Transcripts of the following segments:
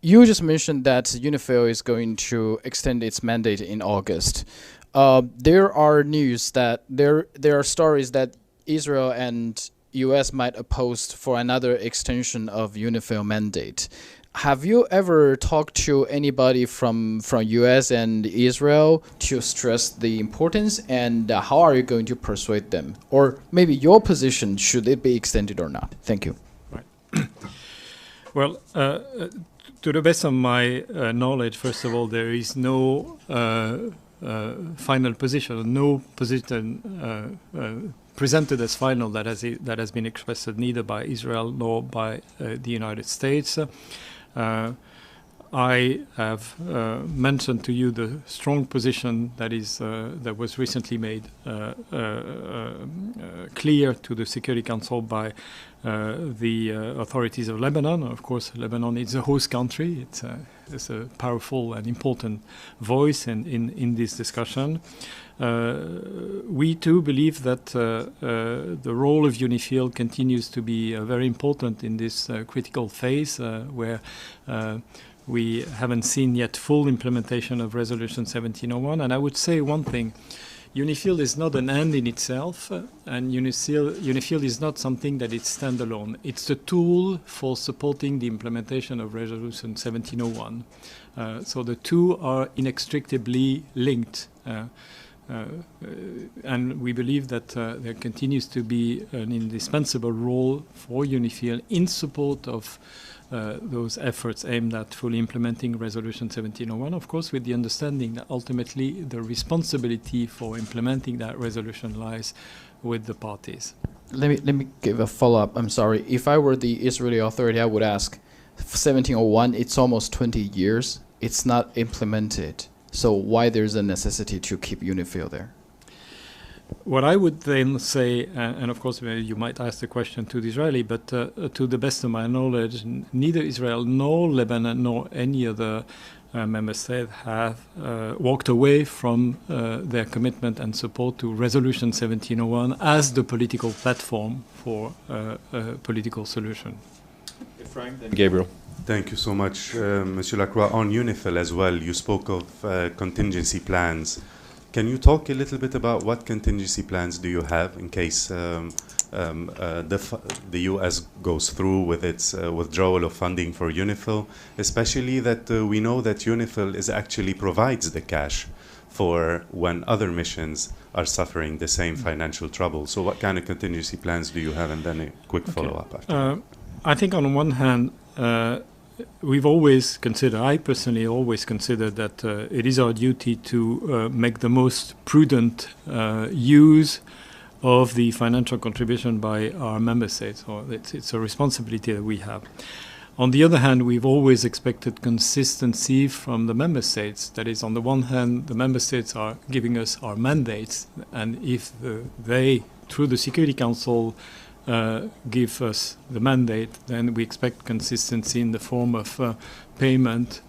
You just mentioned that UNIFIL is going to extend its mandate in August. There are news that there are stories that Israel and US might oppose for another extension of UNIFIL mandate. Have you ever talked to anybody from US and Israel to stress the importance, and how are you going to persuade them? Or maybe your position, should it be extended or not? Thank you. Right. Well, to the best of my knowledge, first of all, there is no final position, no position presented as final that has been expressed neither by Israel nor by the United States. I have mentioned to you the strong position that was recently made clear to the Security Council by the authorities of Lebanon. Of course, Lebanon is a host country. It's a powerful and important voice in this discussion. We too believe that the role of UNIFIL continues to be very important in this critical phase where we haven't seen yet full implementation of Resolution 1701. And I would say one thing: UNIFIL is not an end in itself, and UNIFIL is not something that is standalone. It's the tool for supporting the implementation of Resolution 1701. So the two are inextricably linked. And we believe that there continues to be an indispensable role for UNIFIL in support of those efforts aimed at fully implementing Resolution 1701, of course, with the understanding that ultimately the responsibility for implementing that resolution lies with the parties. Let me give a follow-up. I'm sorry. If I were the Israeli authority, I would ask, 1701, it's almost 20 years. It's not implemented. So why there's a necessity to keep UNIFIL there? What I would then say, and of course you might ask the question to the Israeli, but to the best of my knowledge, neither Israel nor Lebanon nor any other member state have walked away from their commitment and support to Resolution 1701 as the political platform for a political solution. Frank, then Gabriel. Thank you so much, Monsieur Lacroix. On UNIFIL as well, you spoke of contingency plans. Can you talk a little bit about what contingency plans do you have in case the U.S. goes through with its withdrawal of funding for UNIFIL, especially that we know that UNIFIL actually provides the cash for when other missions are suffering the same financial trouble. So what kind of contingency plans do you have? And then a quick follow-up after. I think on one hand, we've always considered, I personally always considered that it is our duty to make the most prudent use of the financial contribution by our member states. Or it's a responsibility that we have. On the other hand, we've always expected consistency from the member states. That is, on the one hand, the member states are giving us our mandates, and if they, through the Security Council, give us the mandate, then we expect consistency in the form of payment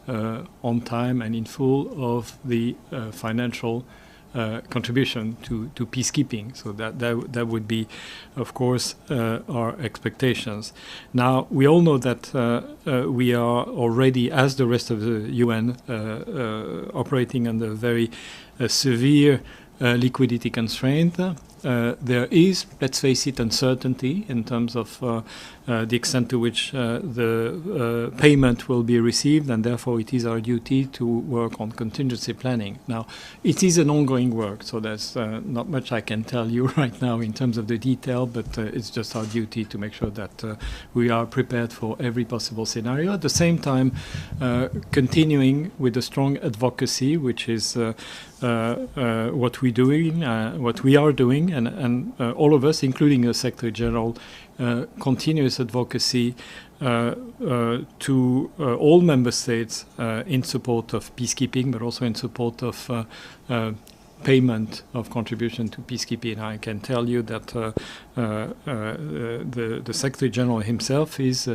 on time and in full of the financial contribution to peacekeeping. So that would be, of course, our expectations. Now, we all know that we are already, as the rest of the UN, operating under very severe liquidity constraint. There is, let's face it, uncertainty in terms of the extent to which the payment will be received, and therefore it is our duty to work on contingency planning. Now, it is an ongoing work, so there's not much I can tell you right now in terms of the detail, but it's just our duty to make sure that we are prepared for every possible scenario. At the same time, continuing with a strong advocacy, which is what we are doing, and all of us, including the Secretary General, continuous advocacy to all member states in support of peacekeeping, but also in support of payment of contribution to peacekeeping. I can tell you that the Secretary General himself is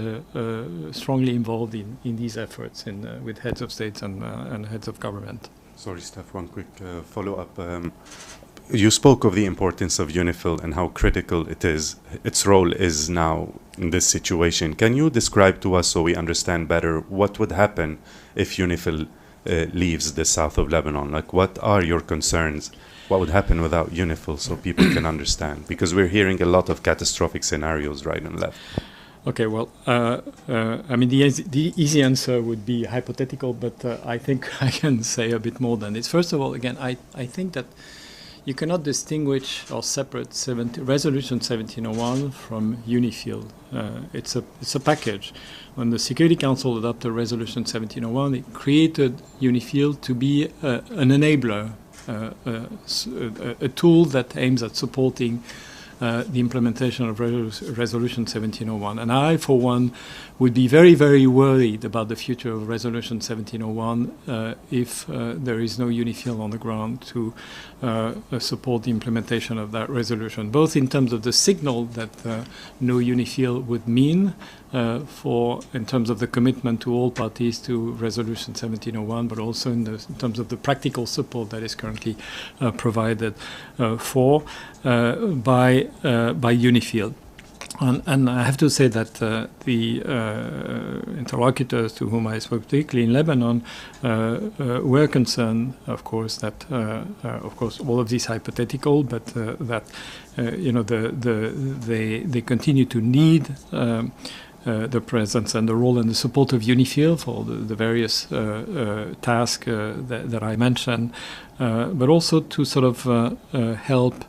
strongly involved in these efforts with heads of states and heads of government. Sorry, Steph, one quick follow-up. you spoke of the importance of UNIFIL and how critical it is, its role is now in this situation. Can you describe to us, so we understand better, what would happen if UNIFIL leaves the south of Lebanon? Like, what are your concerns? What would happen without UNIFIL, so people can understand? Because we're hearing a lot of catastrophic scenarios right and left. Okay, well, I mean, the easy answer would be hypothetical, but I think I can say a bit more than this. First of all, again, I think that you cannot distinguish or separate Resolution 1701 from UNIFIL. It's a package. When the Security Council adopted Resolution 1701, it created UNIFIL to be an enabler, a tool that aims at supporting the implementation of Resolution 1701. And I, for one, would be very, very worried about the future of Resolution 1701 if there is no UNIFIL on the ground to support the implementation of that resolution, both in terms of the signal that no UNIFIL would mean in terms of the commitment to all parties to Resolution 1701, but also in terms of the practical support that is currently provided by UNIFIL. And I have to say that the interlocutors to whom I spoke, particularly in Lebanon, were concerned, of course, that of course all of this hypothetical, but that they continue to need the presence and the role and the support of UNIFIL for the various tasks that I mentioned, but also to sort of help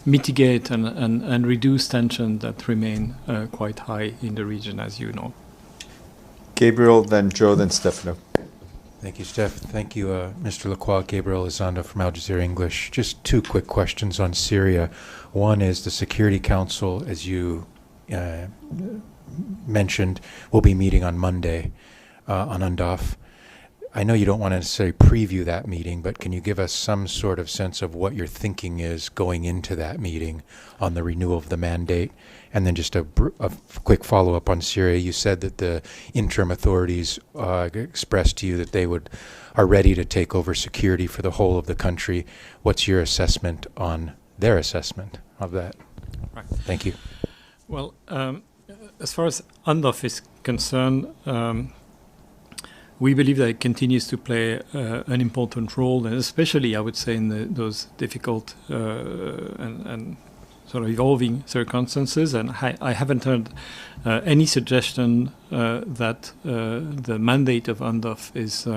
mitigate and reduce tension that remain quite high in the region, as you know. Gabriel, then Joe, then Stefano. Thank you, Steph. Thank you, Mr. Lacroix. Gabriel Izanda from Al Jazeera English. Just two quick questions on Syria. One is the Security Council, as you mentioned, will be meeting on Monday on UNDOF. I know you don't want to necessarily preview that meeting, but can you give us some sort of sense of what your thinking is going into that meeting on the renewal of the mandate? And then just a quick follow-up on Syria. You said that the interim authorities expressed to you that they are ready to take over security for the whole of the country. What's your assessment on their assessment of that? Right. Thank you. Well, as far as UNDOF is concerned, we believe that it continues to play an important role, and especially, I would say, in those difficult and sort of evolving circumstances. And I haven't heard any suggestion that the mandate of UNDOF is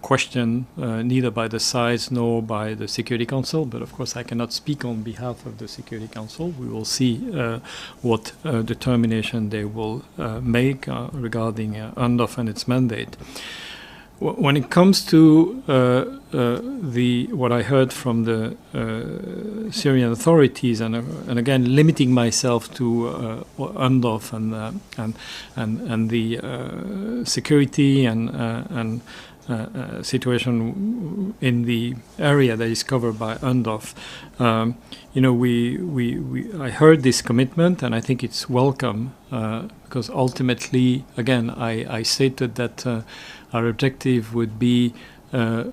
questioned neither by the size nor by the Security Council. But of course, I cannot speak on behalf of the Security Council. We will see what determination they will make regarding UNDOF and its mandate. When it comes to what I heard from the Syrian authorities, and again limiting myself to UNDOF and the security and situation in the area that is covered by UNDOF, I heard this commitment, and I think it's welcome because ultimately, again, I stated that our objective would be a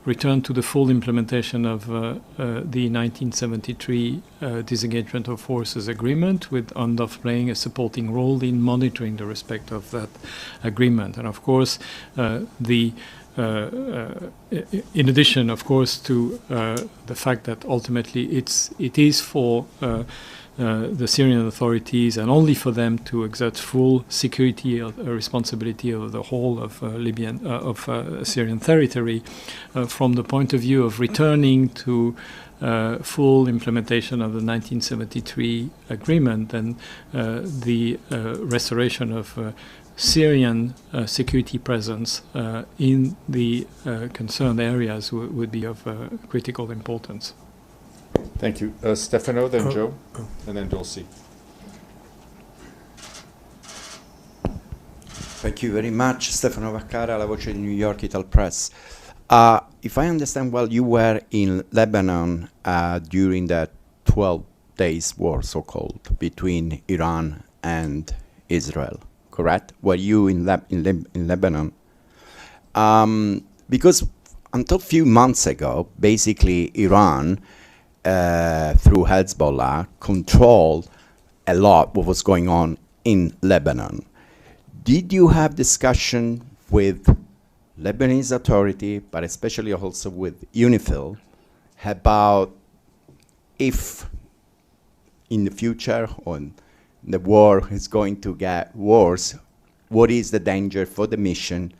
return to the full implementation of the 1973 Disengagement of Forces Agreement, with UNDOF playing a supporting role in monitoring the respect of that agreement. And of course, in addition, of course, to the fact that ultimately it is for the Syrian authorities and only for them to exert full security responsibility of the whole of Syrian territory, from the point of view of returning to full implementation of the 1973 agreement, and the restoration of Syrian security presence in the concerned areas would be of critical importance. Thank you. Stefano, then Joe, and then Dulcie. Thank you very much. Stefano Vaccara, La Voce di New York, Ital Press. If I understand well, you were in Lebanon during that 12 days war, so-called, between Iran and Israel, correct? Were you in Lebanon? Because until a few months ago, basically Iran, through Hezbollah, controlled a lot what was going on in Lebanon. Did you have discussion with Lebanese authority, but especially also with UNIFIL, about if in the future, when the war is going to get worse, what is the danger for the mission,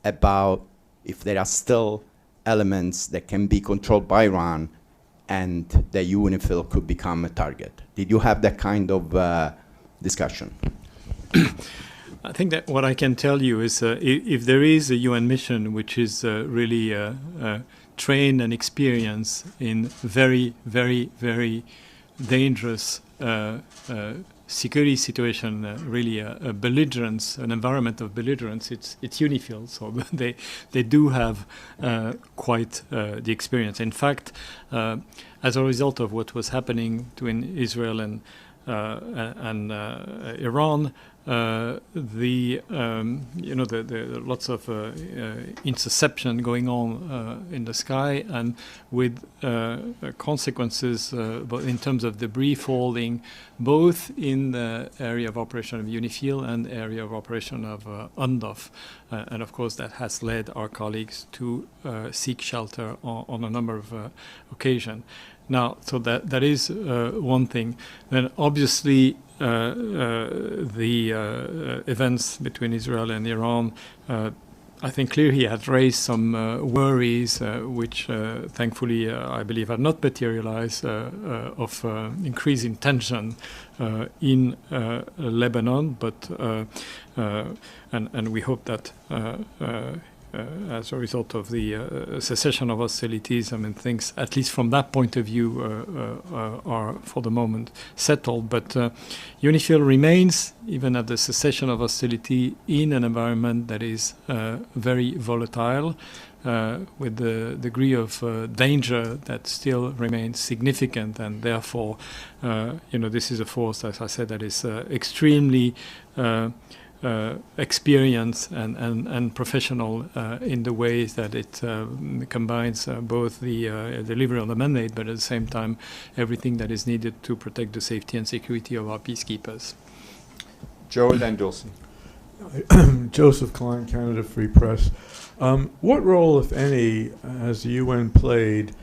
about if there are still elements that can be controlled by Iran and the UNIFIL could become a target? Did you have that kind of discussion? I think that what I can tell you is if there is a UN mission which is really trained and experienced in very, very, very dangerous security situation, really a belligerence, an environment of belligerence, it's UNIFIL. So they do have quite the experience. In fact, as a result of what was happening between Israel and Iran, the lots of interception going on in the sky, and with consequences both in terms of debris falling, both in the area of operation of UNIFIL and area of operation of UNDOF, and of course that has led our colleagues to seek shelter on a number of occasions. Now, so that is one thing. Then obviously the events between Israel and Iran, I think clearly had raised some worries, which thankfully I believe have not materialized, of increasing tension in Lebanon. But and we hope that as a result of the cessation of hostilities, I mean, things, at least from that point of view, are for the moment settled. But UNIFIL remains, even at the cessation of hostility, in an environment that is very volatile, with the degree of danger that still remains significant, and therefore, this is a force, as I said, that is extremely experienced and professional in the ways that it combines both the delivery of the mandate, but at the same time everything that is needed to protect the safety and security of our peacekeepers. Joe and then Dawson. Joseph Klein, Canada Free Press. What role, if any, has the UN played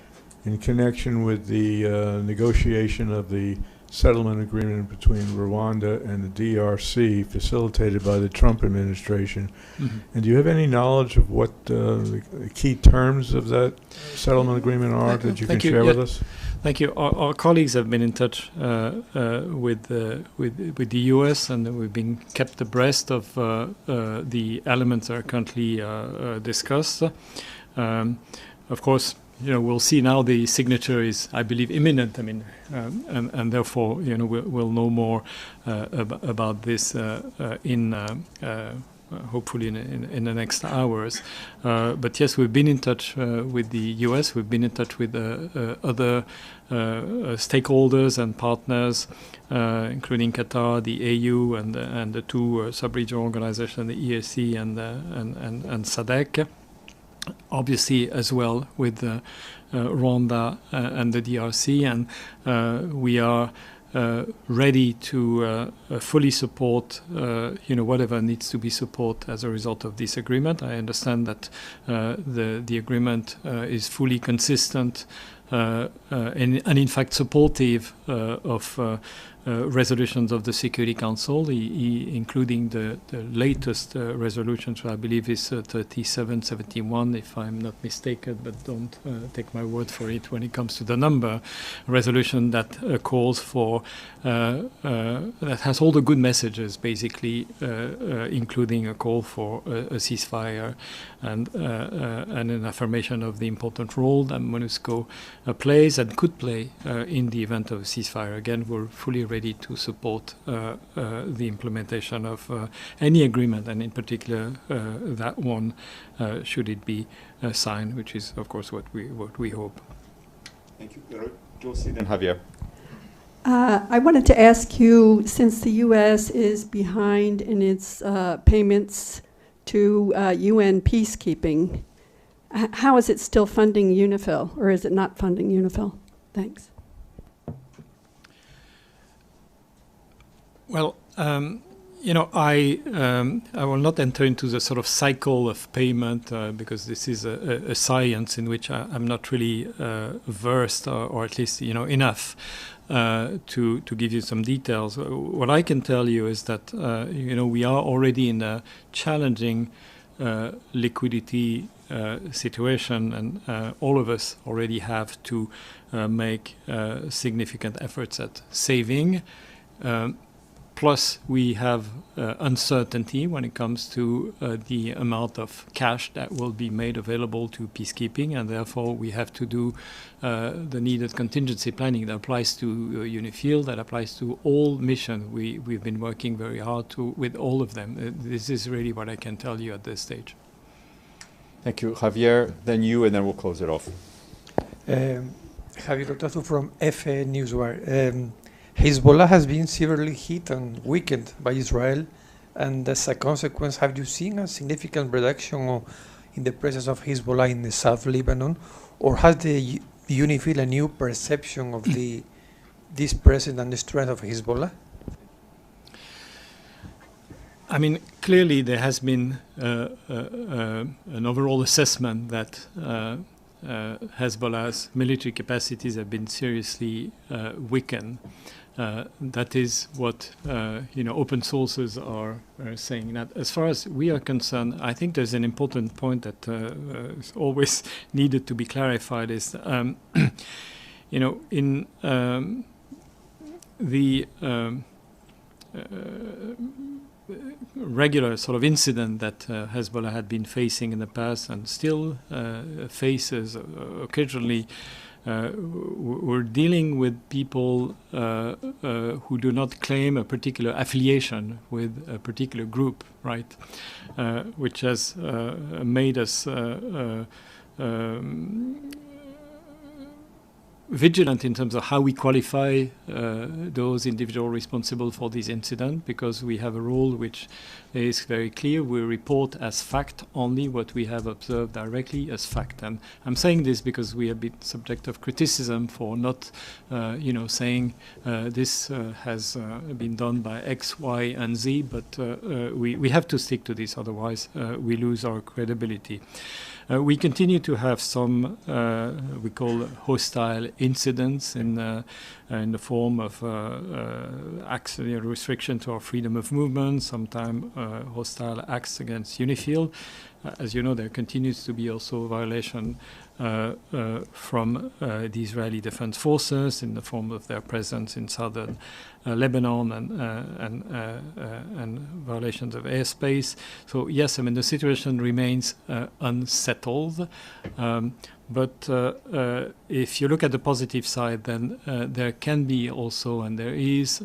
in connection with the negotiation of the settlement agreement between Rwanda and the DRC, facilitated by the Trump administration? Mm-hmm. And do you have any knowledge of what the key terms of that settlement agreement are that you can share with us? Thank you. Our colleagues have been in touch with the US, and we've been kept abreast of the elements that are currently discussed. Of course, we'll see now. The signature is, I believe, imminent. I mean, and therefore, we'll know more about this hopefully in the next hours. But yes, we've been in touch with the US. We've been in touch with other stakeholders and partners, including Qatar, the AU, and the two sub-regional organizations, the EAC and SADC. Obviously, as well with Rwanda and the DRC, and we are ready to fully support, whatever needs to be supported as a result of this agreement. I understand that the agreement is fully consistent and in fact supportive of resolutions of the Security Council, including the latest resolution, which I believe is 3771, if I'm not mistaken, but don't take my word for it when it comes to the number. Resolution that calls for, that has all the good messages, basically, including a call for a ceasefire and an affirmation of the important role that MONUSCO plays and could play in the event of a ceasefire. Again, we're fully ready to support the implementation of any agreement, and in particular that one, should it be signed, which is, of course, what we hope. Thank you. Josie, then Javier. I wanted to ask you, since the U.S. is behind in its payments to UN peacekeeping, how is it still funding UNIFIL, or is it not funding UNIFIL? Thanks. Well, you know, I will not enter into the sort of cycle of payment because this is a science in which I'm not really versed, or at least, you know, enough to give you some details. What I can tell you is that you know, we are already in a challenging liquidity situation, and all of us already have to make significant efforts at saving. Plus, we have uncertainty when it comes to the amount of cash that will be made available to peacekeeping, and therefore we have to do the needed contingency planning that applies to UNIFIL, that applies to all missions. We've been working very hard with all of them. This is really what I can tell you at this stage. Thank you. Javier, then you, and then we'll close it off. Javier Rotazu from FA Newswire. Hezbollah has been severely hit and weakened by Israel, and as a consequence, have you seen a significant reduction in the presence of Hezbollah in the South Lebanon, or has the UNIFIL a new perception of this presence and the strength of Hezbollah? I mean, clearly there has been an overall assessment that Hezbollah's military capacities have been seriously weakened. That is what you know, open sources are saying. Now, as far as we are concerned, I think there's an important point that is always needed to be clarified. Is you know, in the regular sort of incident that Hezbollah had been facing in the past and still faces occasionally, we're dealing with people who do not claim a particular affiliation with a particular group, right? Which has made us vigilant in terms of how we qualify those individuals responsible for this incident, because we have a rule which is very clear. We report as fact only what we have observed directly as fact. And I'm saying this because we have been subject of criticism for not, you know, saying this has been done by X, Y, and Z, but we have to stick to this, otherwise we lose our credibility. We continue to have some we call hostile incidents in the form of acts, restriction to our freedom of movement, sometimes hostile acts against UNIFIL. As you know, there continues to be also violation from the Israeli Defense Forces in the form of their presence in southern Lebanon and violations of airspace. So yes, I mean, the situation remains unsettled. But if you look at the positive side, then there can be also, and there is,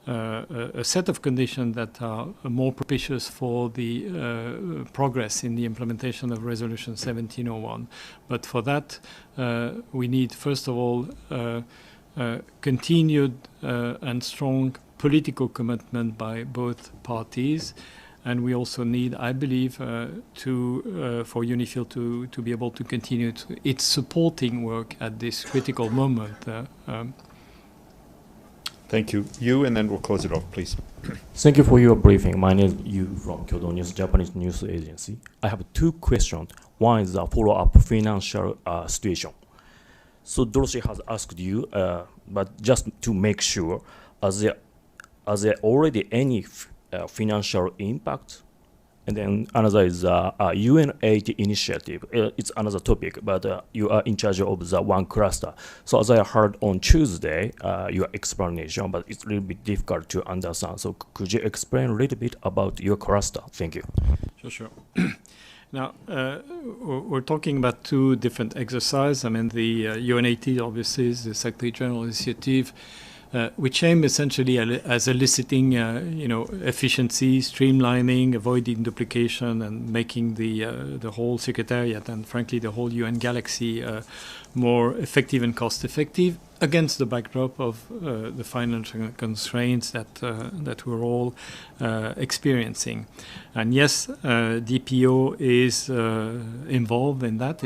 a set of conditions that are more propitious for the progress in the implementation of Resolution 1701. But for that, we need, first of all, continued and strong political commitment by both parties. And we also need, I believe, for UNIFIL to be able to continue its supporting work at this critical moment. Thank you. You, and then we'll close it off, please. Thank you for your briefing. My name is Yu from Kyodo News, Japanese news agency. I have two questions. One is the follow-up financial situation. So Dorothy has asked you, but just to make sure, are there already any financial impact? And then another is UN aid initiative. It's another topic, but you are in charge of the one cluster. So as I heard on Tuesday, your explanation, but it's a little bit difficult to understand. So could you explain a little bit about your cluster? Thank you. Sure. Now, we're talking about two different exercises. I mean, the UNAT obviously is the Secretary General Initiative. which aim essentially as eliciting, efficiency, streamlining, avoiding duplication, and making the whole secretariat and, frankly, the whole UN galaxy more effective and cost-effective, against the backdrop of the financial constraints that we're all experiencing. And yes, DPO is involved in that.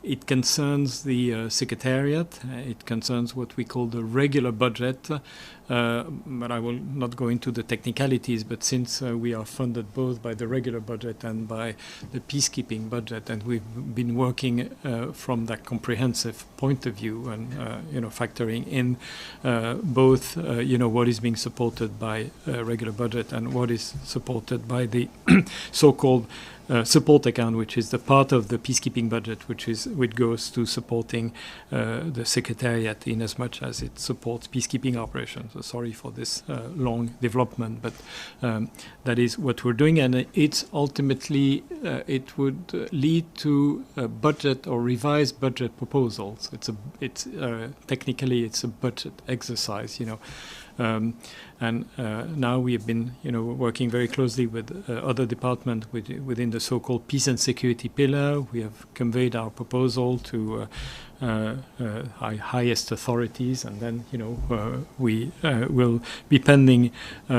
It concerns the secretariat. It concerns what we call the regular budget. But I will not go into the technicalities. But since we are funded both by the regular budget and by the peacekeeping budget, and we've been working from that comprehensive point of view, and factoring in both what is being supported by regular budget and what is supported by the so-called support account, which is the part of the peacekeeping budget which goes to supporting the secretariat in as much as it supports peacekeeping operations. So sorry for this long development, but that is what we're doing, and it's ultimately it would lead to a budget or revised budget proposals. Technically it's a budget exercise, and now we have been, working very closely with other departments within the so-called peace and security pillar. We have conveyed our proposal to highest authorities, and then, we will be pending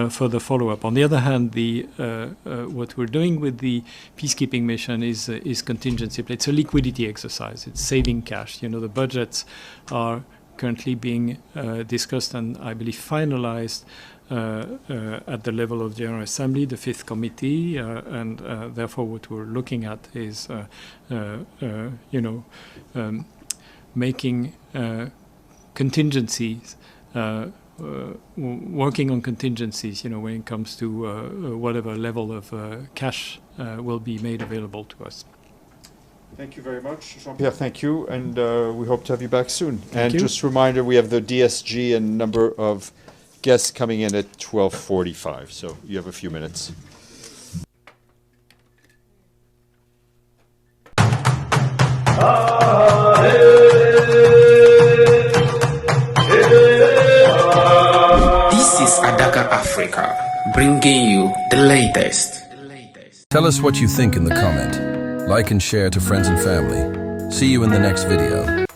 further follow-up. On the other hand, what we're doing with the peacekeeping mission is contingency. It's a liquidity exercise. It's saving cash. The budgets are currently being discussed and I believe finalized at the level of General Assembly, the Fifth Committee, and therefore what we're looking at is making contingencies, working on contingencies, when it comes to whatever level of cash will be made available to us. Thank you very much, Jean-Pierre. Thank you, and we hope to have you back soon. Thank you. Just a reminder, we have the DSG and number of guests coming in at 12:45, so you have a few minutes. This is Adaka Africa, bringing you the latest. Tell us what you think in the comment. Like and share to friends and family. See you in the next video.